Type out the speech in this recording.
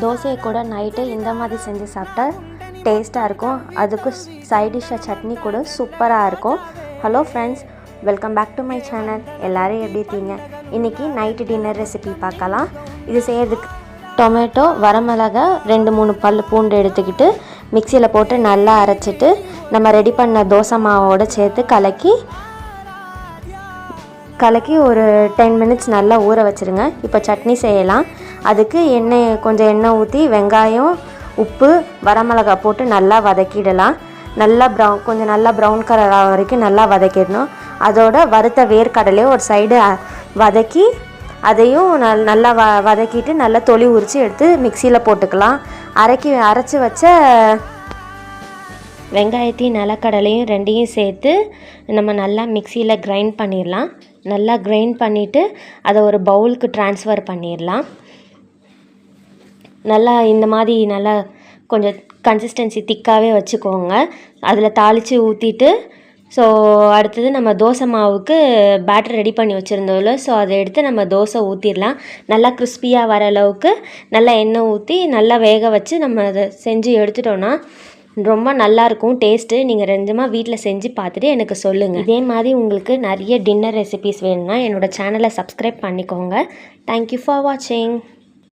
தோசையை கூட நைட்டு இந்த மாதிரி செஞ்சு சாப்பிட்டா டேஸ்ட்டாக இருக்கும். அதுக்கு சைட் டிஷ்ஷாக சட்னி கூட சூப்பராக இருக்கும். Hello friends, welcome back to my channel. எல்லோரும் எப்படி இருக்கீங்க? இன்றைக்கி நைட்டு டின்னர் ரெசிபி பார்க்கலாம். இது செய்கிறதுக்கு டொமேட்டோ, வரமிளகா, 2-3 பல் பூண்டு எடுத்துக்கிட்டு மிக்சியில் போட்டு நல்லா அரைச்சிட்டு நம்ம ரெடி பண்ண தோசை மாவோடு சேர்த்து கலக்கி ஒரு 10 மினிட்ஸ் நல்லா ஊற வச்சுருங்க. இப்போ சட்னி செய்யலாம். அதுக்கு கொஞ்சம் எண்ணெய் ஊற்றி வெங்காயம், உப்பு, வரமிளகா போட்டு நல்லா வதக்கிடலாம். கொஞ்சம் நல்லா ப்ரௌன் கலர் ஆகிற வரைக்கும் நல்லா வதக்கிடணும். அதோட வறுத்த வேர்க்கடலையும் ஒரு சைடு வதக்கி அதையும் நல்லா வதக்கிட்டு நல்லா தொளி உரித்து எடுத்து மிக்சியில் போட்டுக்கலாம். அரைச்சி வச்ச வெங்காயத்தையும் நிலக்கடலையும் ரெண்டையும் சேர்த்து நம்ம நல்லா மிக்சியில் கிரைண்ட் பண்ணிடலாம். நல்லா கிரைண்ட் பண்ணிவிட்டு அதை ஒரு பவுலுக்கு ட்ரான்ஸ்ஃபர் பண்ணிடலாம். நல்லா இந்த மாதிரி நல்லா கொஞ்சம் கன்சிஸ்டன்சி திக்காகவே வச்சுக்கோங்க. அதில் தாளித்து ஊற்றிட்டு அடுத்தது நம்ம தோசை மாவுக்கு பேட்டர் ரெடி பண்ணி வச்சுருந்தோம்ல, அதை எடுத்து நம்ம தோசை ஊற்றிடலாம். நல்லா கிறிஸ்பியாக வர அளவுக்கு நல்லா எண்ணெய் ஊற்றி நல்லா வேக வச்சு நம்ம அதை செஞ்சு எடுத்துட்டோன்னா ரொம்ப நல்லாயிருக்கும் டேஸ்ட்டு. நீங்கள் ரெண்டுமாக வீட்டில் செஞ்சு பார்த்துட்டு எனக்கு சொல்லுங்கள். இதே மாதிரி உங்களுக்கு நிறைய டின்னர் ரெசிபீஸ் வேணும்னா என்னோடய சேனலை சப்ஸ்கிரைப் பண்ணிக்கோங்க. தேங்க்யூ ஃபார் வாட்சிங்.